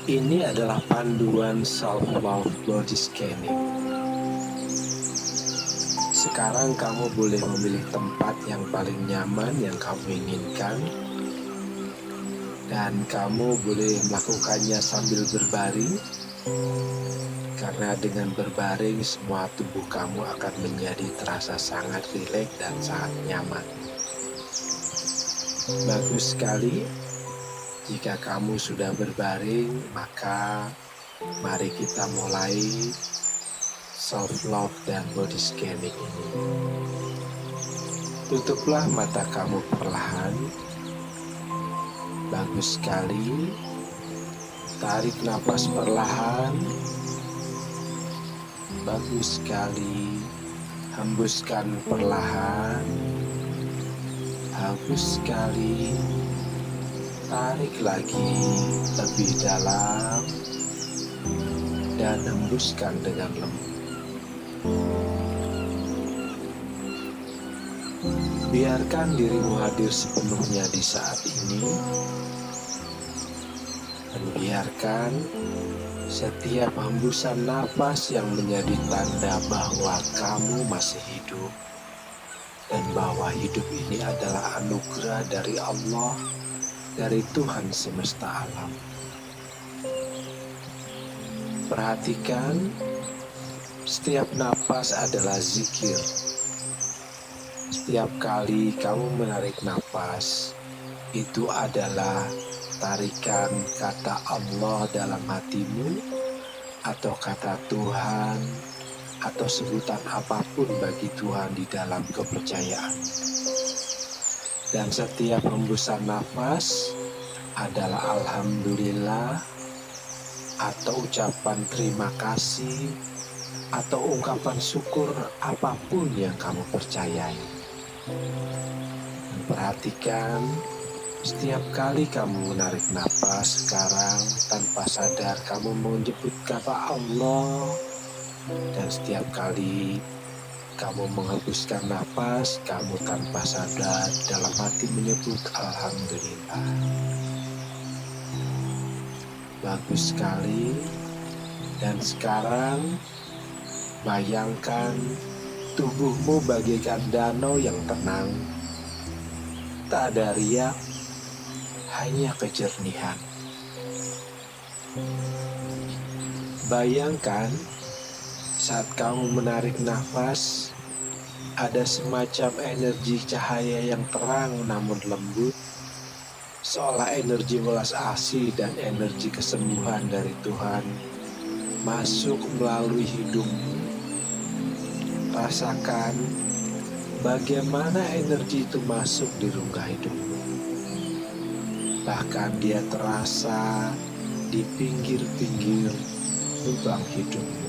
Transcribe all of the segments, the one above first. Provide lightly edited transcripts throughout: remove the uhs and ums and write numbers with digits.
Ini adalah panduan self-love body scanning. Sekarang kamu boleh memilih tempat yang paling nyaman yang kamu inginkan, dan kamu boleh melakukannya sambil berbaring, karena dengan berbaring semua tubuh kamu akan menjadi terasa sangat rileks dan sangat nyaman. Bagus sekali. Jika kamu sudah berbaring, maka mari kita mulai self-love dan body scanning ini. Tutuplah mata kamu perlahan. Bagus sekali. Tarik nafas perlahan. Bagus sekali. Hembuskan perlahan. Bagus sekali. Tarik lagi lebih dalam dan hembuskan dengan lembut. Biarkan dirimu hadir sepenuhnya di saat ini, dan biarkan setiap hembusan nafas yang menjadi tanda bahwa kamu masih hidup, dan bahwa hidup ini adalah anugerah dari Allah, dari Tuhan semesta alam. Perhatikan, setiap napas adalah zikir. Setiap kali kamu menarik napas, itu adalah tarikan kata Allah dalam hatimu, atau kata Tuhan, atau sebutan apapun bagi Tuhan di dalam kepercayaan. Dan setiap hembusan nafas adalah alhamdulillah, atau ucapan terima kasih, atau ungkapan syukur apapun yang kamu percayai. Dan perhatikan, setiap kali kamu menarik napas sekarang, tanpa sadar kamu menyebut kata Allah. Dan setiap kali kamu menghembuskan napas, kamu tanpa sadar dalam hati menyebut alhamdulillah. Bagus sekali. Dan sekarang bayangkan tubuhmu bagaikan danau yang tenang. Tak ada riak, hanya kejernihan. Bayangkan saat kamu menarik nafas, ada semacam energi cahaya yang terang namun lembut, seolah energi welas asih dan energi kesembuhan dari Tuhan masuk melalui hidungmu. Rasakan bagaimana energi itu masuk di rongga hidungmu. Bahkan dia terasa di pinggir-pinggir lubang hidungmu.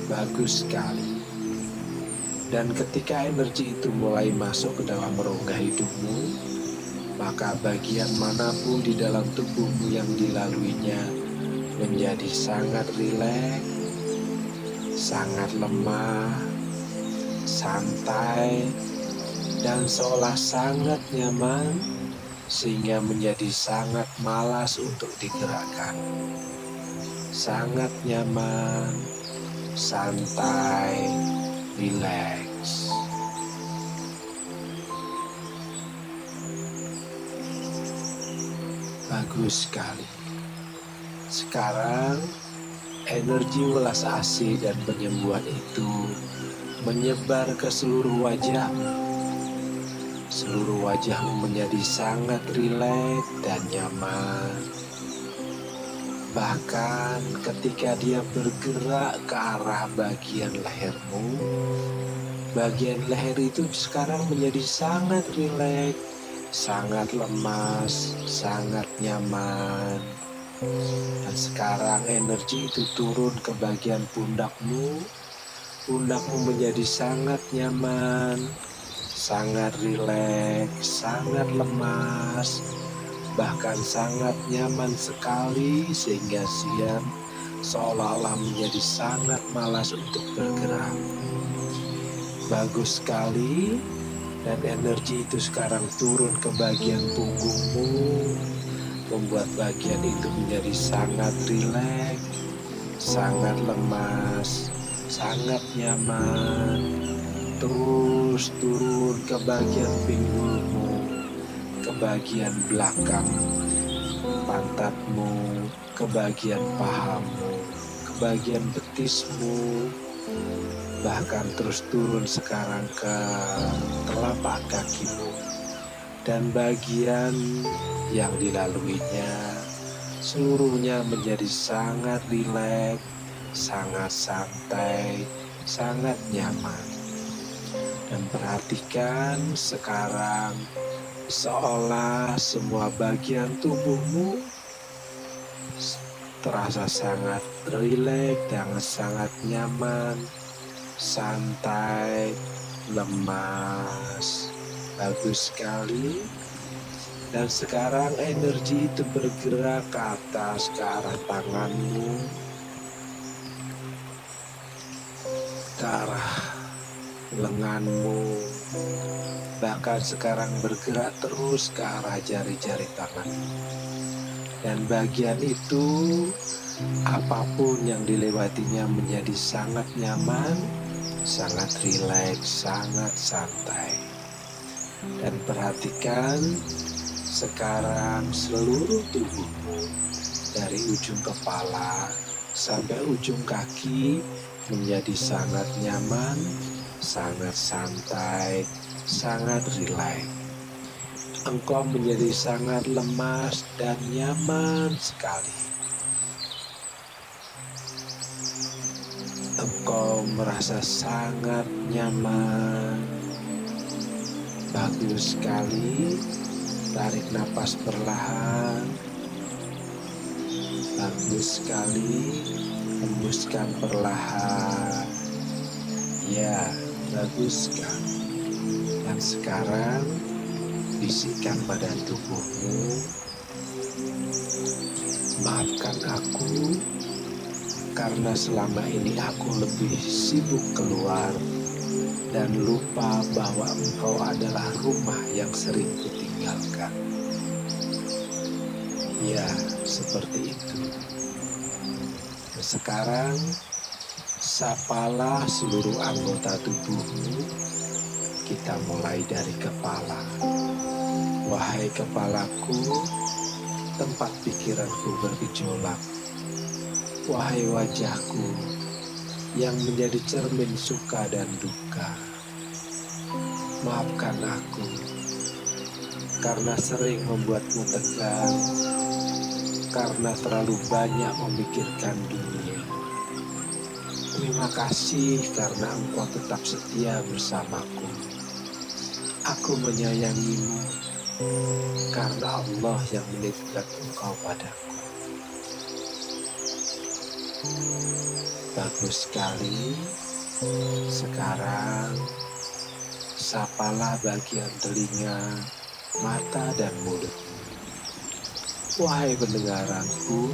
Bagus sekali. Dan ketika energi itu mulai masuk ke dalam rongga hidungmu, maka bagian manapun di dalam tubuhmu yang dilaluinya menjadi sangat rileks, sangat lemah, santai, dan seolah sangat nyaman, sehingga menjadi sangat malas untuk digerakkan. Sangat nyaman, santai, rileks. Bagus sekali. Sekarang energi welas asih dan penyembuhan itu menyebar ke seluruh wajahmu. Seluruh wajahmu menjadi sangat rileks dan nyaman. Bahkan ketika dia bergerak ke arah bagian lehermu, bagian leher itu sekarang menjadi sangat rileks, sangat lemas, sangat nyaman. Dan sekarang energi itu turun ke bagian pundakmu. Pundakmu menjadi sangat nyaman, sangat rileks, sangat lemas, bahkan sangat nyaman sekali, sehingga siang seolah-olah menjadi sangat malas untuk bergerak. Bagus sekali. Dan energi itu sekarang turun ke bagian punggungmu, membuat bagian itu menjadi sangat rileks, sangat lemas, sangat nyaman. Terus turun ke bagian pinggulmu, ke bagian belakang pantatmu, ke bagian pahamu, ke bagian betismu, bahkan terus turun sekarang ke telapak kakimu. Dan bagian yang dilaluinya seluruhnya menjadi sangat rileks, sangat santai, sangat nyaman. Dan perhatikan sekarang seolah semua bagian tubuhmu terasa sangat rileks dan sangat nyaman, santai, lemas. Bagus sekali. Dan sekarang energi itu bergerak ke atas, ke arah tanganmu, ke arah lenganmu, bahkan sekarang bergerak terus ke arah jari-jari tanganmu. Dan bagian itu, apapun yang dilewatinya menjadi sangat nyaman, sangat rileks, sangat santai. Dan perhatikan sekarang seluruh tubuhmu dari ujung kepala sampai ujung kaki menjadi sangat nyaman, sangat santai, sangat rileks. Engkau menjadi sangat lemas dan nyaman sekali. Engkau merasa sangat nyaman. Bagus sekali. Tarik napas perlahan. Bagus sekali. Hembuskan perlahan. Ya, bagus sekali. Dan sekarang bisikkan pada tubuhmu, maafkan aku karena selama ini aku lebih sibuk keluar dan lupa bahwa engkau adalah rumah yang sering kutinggalkan. Ya, seperti itu. Dan sekarang sapalah seluruh anggota tubuhmu. Kita mulai dari kepala. Wahai kepalaku, tempat pikiranku bergejolak. Wahai wajahku, yang menjadi cermin suka dan duka. Maafkan aku, karena sering membuatmu tegang, karena terlalu banyak memikirkan dunia. Terima kasih karena engkau tetap setia bersamaku. Aku menyayangimu, karena Allah yang menitipkan engkau padaku. Bagus sekali. Sekarang sapalah bagian telinga, mata dan mulutmu. Wahai pendengaranku,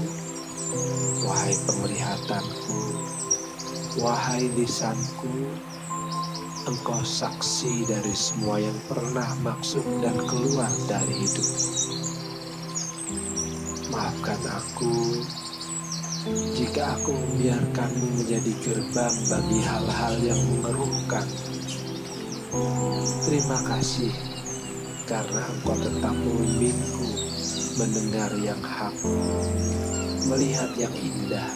wahai penglihatanku, wahai lisanku, engkau saksi dari semua yang pernah masuk dan keluar dari hidupku. Maafkan aku jika aku membiarkanmu menjadi gerbang bagi hal-hal yang mengeruhkan. Terima kasih karena engkau tetap membimbingku mendengar yang hak, melihat yang indah,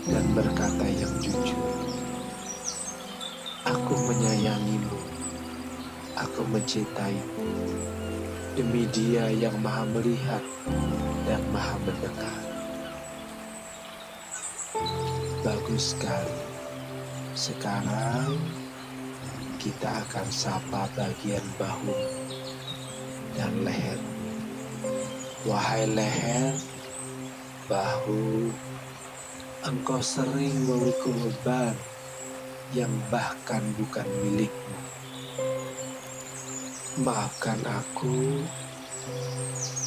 dan berkata yang jujur. Aku menyayangimu, aku mencintaimu, demi Dia yang maha melihat dan maha mendengar. Bagus sekali. Sekarang kita akan sapa bagian bahu dan leher. Wahai leher, bahu, engkau sering memikul beban yang bahkan bukan milikmu. Maafkan aku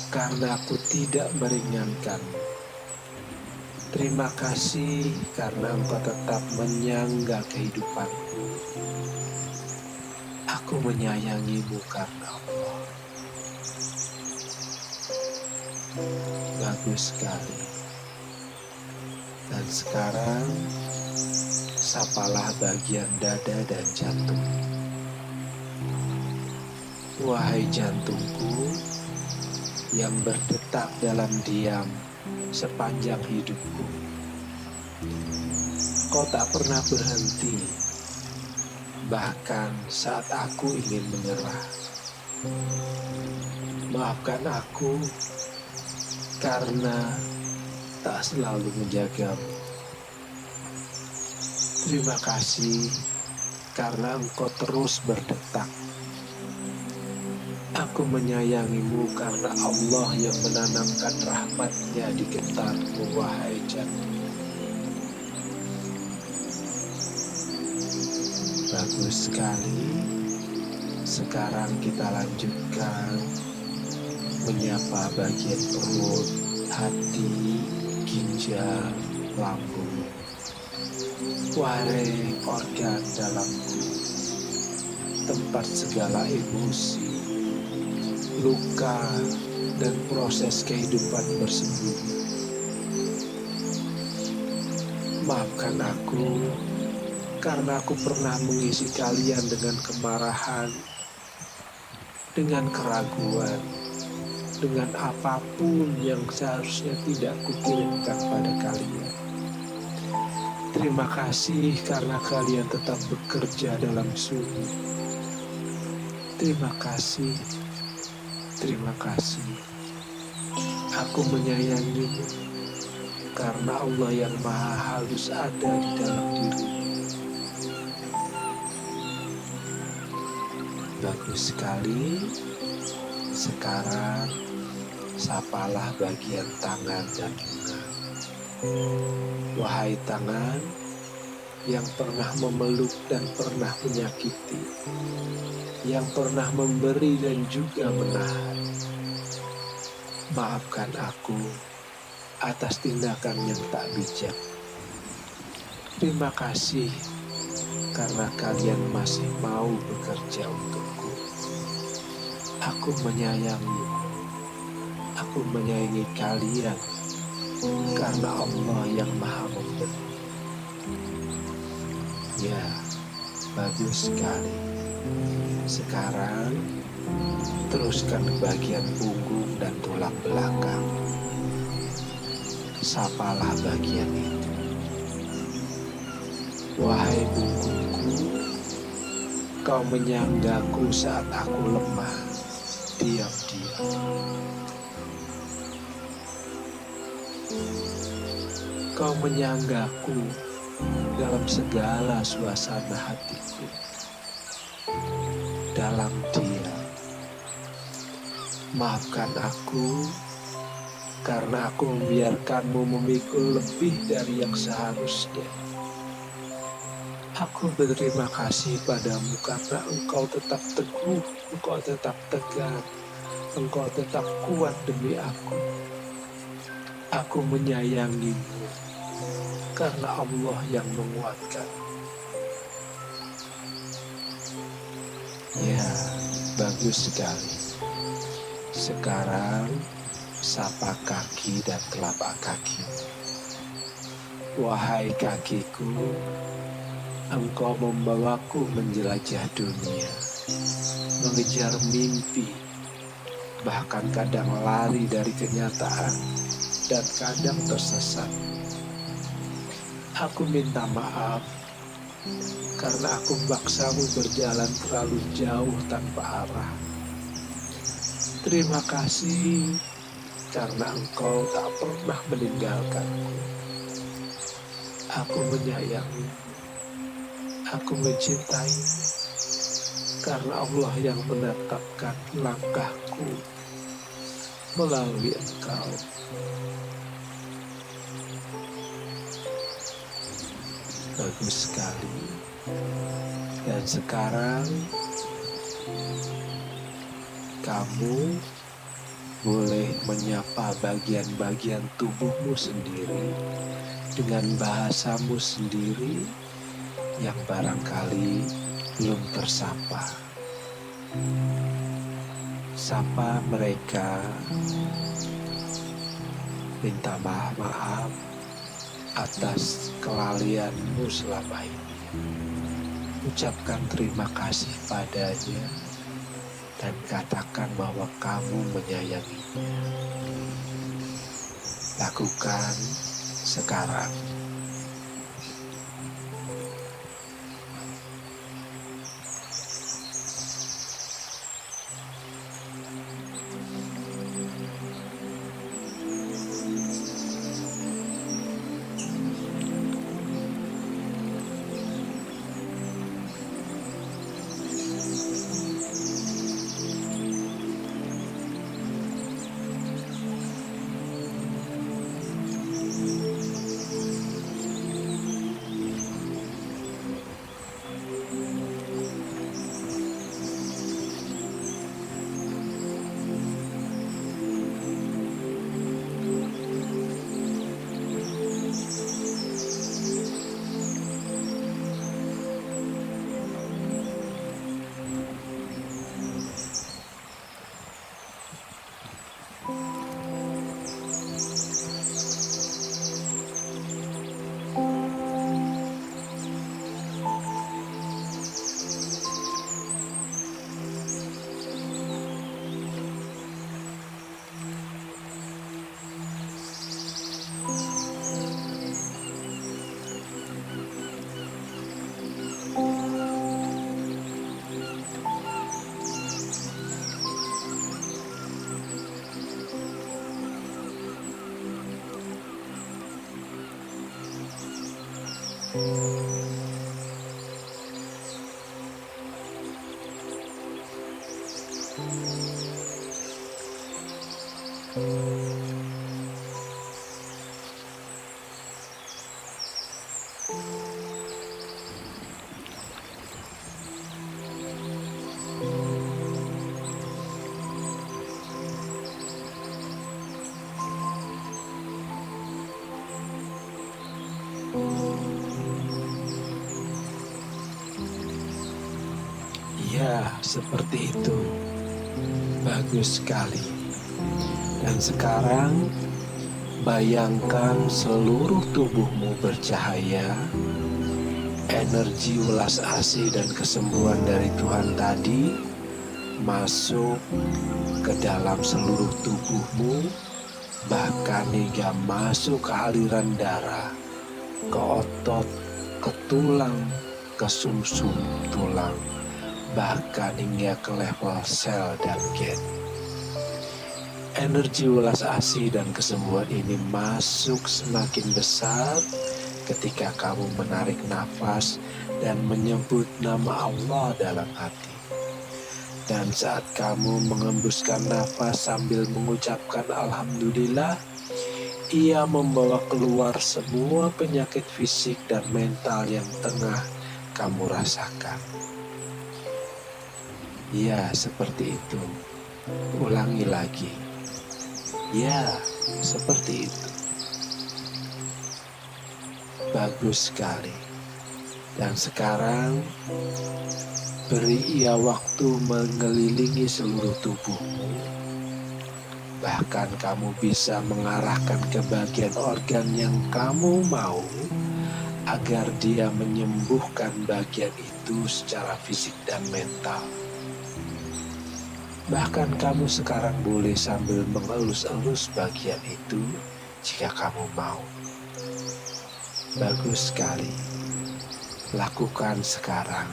karena aku tidak meringankanmu. Terima kasih karena engkau tetap menyangga kehidupanku. Aku menyayangimu karena Allah. Bagus sekali. Dan sekarang, sapalah bagian dada dan jantung. Wahai jantungku yang berdetak dalam diam sepanjang hidupku. Kau tak pernah berhenti, bahkan saat aku ingin menyerah. Maafkan aku karena tak selalu menjagamu. Terima kasih karena engkau terus berdetak. Aku menyayangimu karena Allah yang menanamkan rahmat-Nya di getarmu, wahai jantung. Bagus sekali. Sekarang kita lanjutkan menyapa bagian perut, hati, ginjal, lambung. Wahai organ dalamku, tempat segala emosi, luka, dan proses kehidupan bersembunyi. Maafkan aku karena aku pernah mengisi kalian dengan kemarahan, dengan keraguan, dengan apapun yang seharusnya tidak kukirimkan pada kalian. Terima kasih karena kalian tetap bekerja dalam sunyi. Terima kasih. Terima kasih. Aku menyayangimu karena Allah yang Maha Halus ada di dalam dirimu. Bagus sekali. Sekarang sapalah bagian tangan dan lengan. Wahai tangan yang pernah memeluk dan pernah menyakiti, yang pernah memberi dan juga menahan. Maafkan aku atas tindakan yang tak bijak. Terima kasih karena kalian masih mau bekerja untukku. Aku menyayangi. Aku menyayangi kalian karena Allah yang Maha Memberi. Ya, bagus sekali. Sekarang teruskan bagian punggung dan tulang belakang. Sapalah bagian itu. Wahai punggungku, kau menyanggaku saat aku lemah, diam-diam. Kau menyanggaku dalam segala suasana hatiku, dalam diam. Maafkan aku karena aku membiarkanmu memikul lebih dari yang seharusnya. Aku berterima kasih padamu karena engkau tetap teguh, engkau tetap tegar, engkau tetap kuat demi aku. Aku menyayangimu karena Allah yang menguatkan. Ya, bagus sekali. Sekarang sapa kaki dan telapak kaki. Wahai kakiku, engkau membawaku menjelajah dunia, mengejar mimpi, bahkan kadang lari dari kenyataan dan kadang tersesat. Aku minta maaf karena aku memaksamu berjalan terlalu jauh tanpa arah. Terima kasih karena engkau tak pernah meninggalkanku. Aku menyayangi, aku mencintaimu karena Allah yang menetapkan langkahku melalui engkau. Bagus sekali. Dan sekarang kamu boleh menyapa bagian-bagian tubuhmu sendiri dengan bahasamu sendiri yang barangkali belum tersapa. Sapa mereka minta maaf atas kelalaianmu selama ini. Ucapkan terima kasih padanya dan katakan bahwa kamu menyayanginya. Lakukan sekarang. Ya, seperti itu. Bagus sekali. Dan sekarang, bayangkan seluruh tubuhmu bercahaya. Energi welas asih dan kesembuhan dari Tuhan tadi masuk ke dalam seluruh tubuhmu, bahkan hingga masuk ke aliran darah, ke otot, ke tulang, ke sumsum tulang, bahkan hingga ke level sel dan gen. Energi welas asih dan kesembuhan ini masuk semakin besar ketika kamu menarik nafas dan menyebut nama Allah dalam hati. Dan saat kamu mengembuskan nafas sambil mengucapkan Alhamdulillah, ia membawa keluar semua penyakit fisik dan mental yang tengah kamu rasakan. Ya, seperti itu. Ulangi lagi. Ya, seperti itu. Bagus sekali. Dan sekarang, beri ia waktu mengelilingi seluruh tubuhmu. Bahkan kamu bisa mengarahkan ke bagian organ yang kamu mau agar dia menyembuhkan bagian itu secara fisik dan mental. Bahkan kamu sekarang boleh sambil mengelus-elus bagian itu jika kamu mau. Bagus sekali. Lakukan sekarang.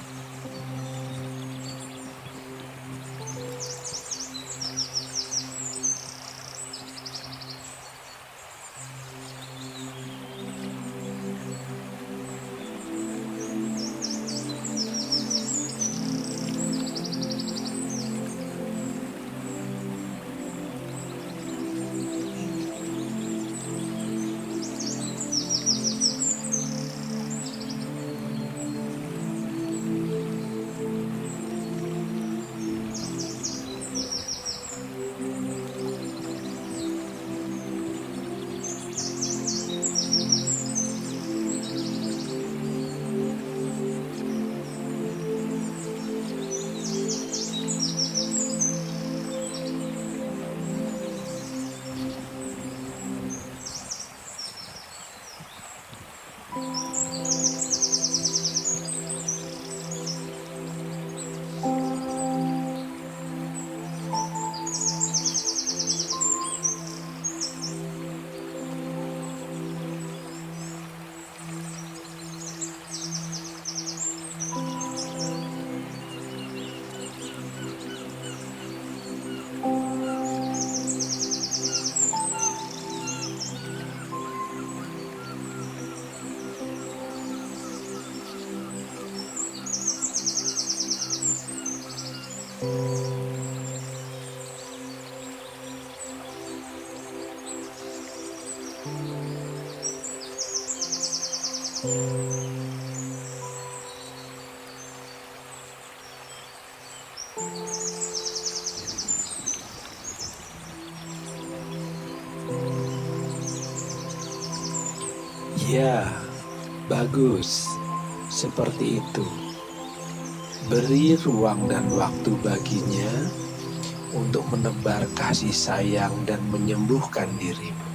Ya, bagus. Seperti itu. Beri ruang dan waktu baginya untuk menebar kasih sayang dan menyembuhkan dirimu.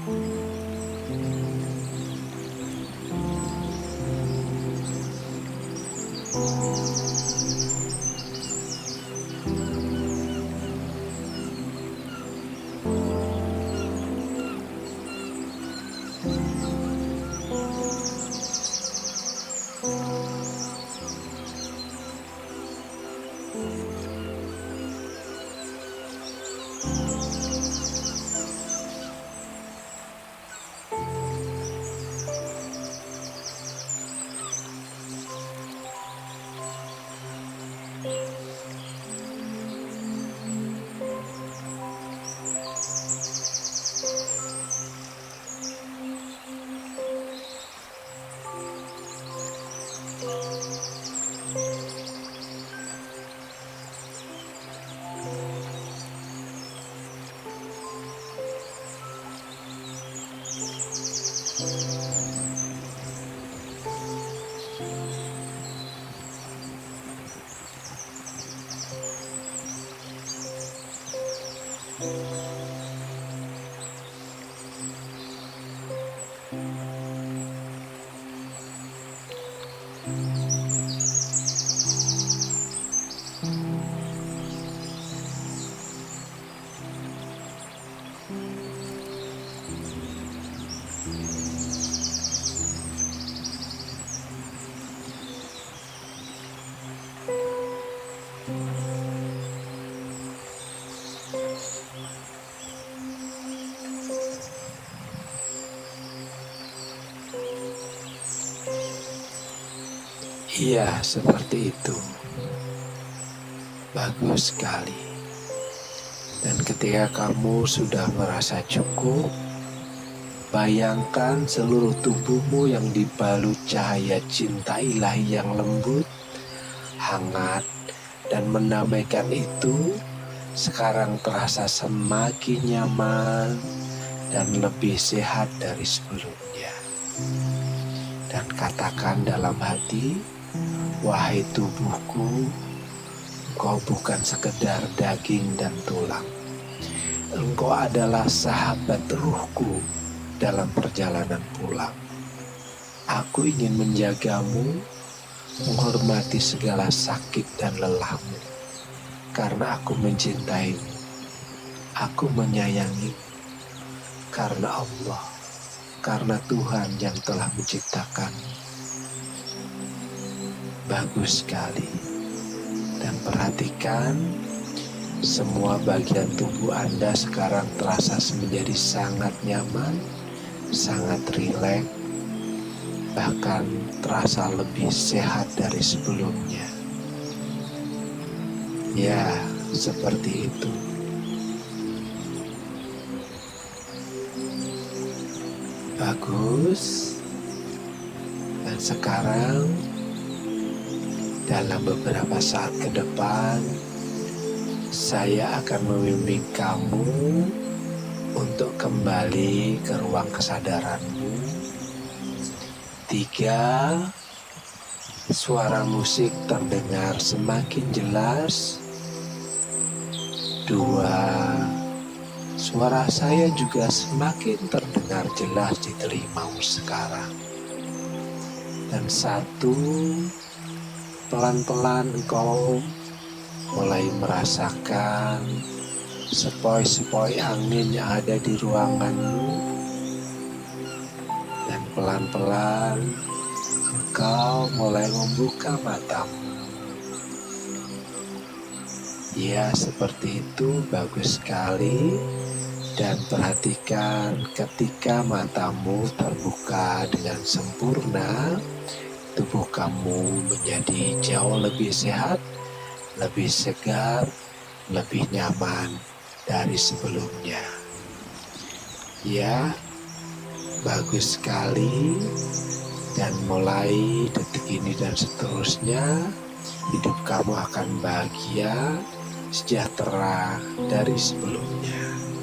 Iya, seperti itu. Bagus sekali. Dan ketika kamu sudah merasa cukup, bayangkan seluruh tubuhmu yang dibalut cahaya cinta ilahi yang lembut, hangat, dan mendamaikan itu sekarang terasa semakin nyaman dan lebih sehat dari sebelumnya. Dan katakan dalam hati, wahai tubuhku, engkau bukan sekedar daging dan tulang. Engkau adalah sahabat ruhku dalam perjalanan pulang. Aku ingin menjagamu, menghormati segala sakit dan lelahmu, karena aku mencintaimu. Aku menyayangimu, karena Allah, karena Tuhan yang telah menciptakanmu. Bagus sekali. Dan perhatikan, semua bagian tubuh Anda sekarang terasa menjadi sangat nyaman, sangat rileks, bahkan terasa lebih sehat dari sebelumnya. Ya, seperti itu. Bagus. Dan sekarang, dalam beberapa saat ke depan, saya akan membimbing kamu untuk kembali ke ruang kesadaranmu. 3, suara musik terdengar semakin jelas. 2, suara saya juga semakin terdengar jelas di telingamu sekarang. Dan 1, pelan-pelan engkau mulai merasakan sepoi-sepoi angin yang ada di ruanganmu. Dan pelan-pelan engkau mulai membuka matamu. Ya, seperti itu. Bagus sekali. Dan perhatikan ketika matamu terbuka dengan sempurna, tubuh kamu menjadi jauh lebih sehat, lebih segar, lebih nyaman dari sebelumnya. Ya, bagus sekali. Dan mulai detik ini dan seterusnya, hidup kamu akan bahagia, sejahtera dari sebelumnya.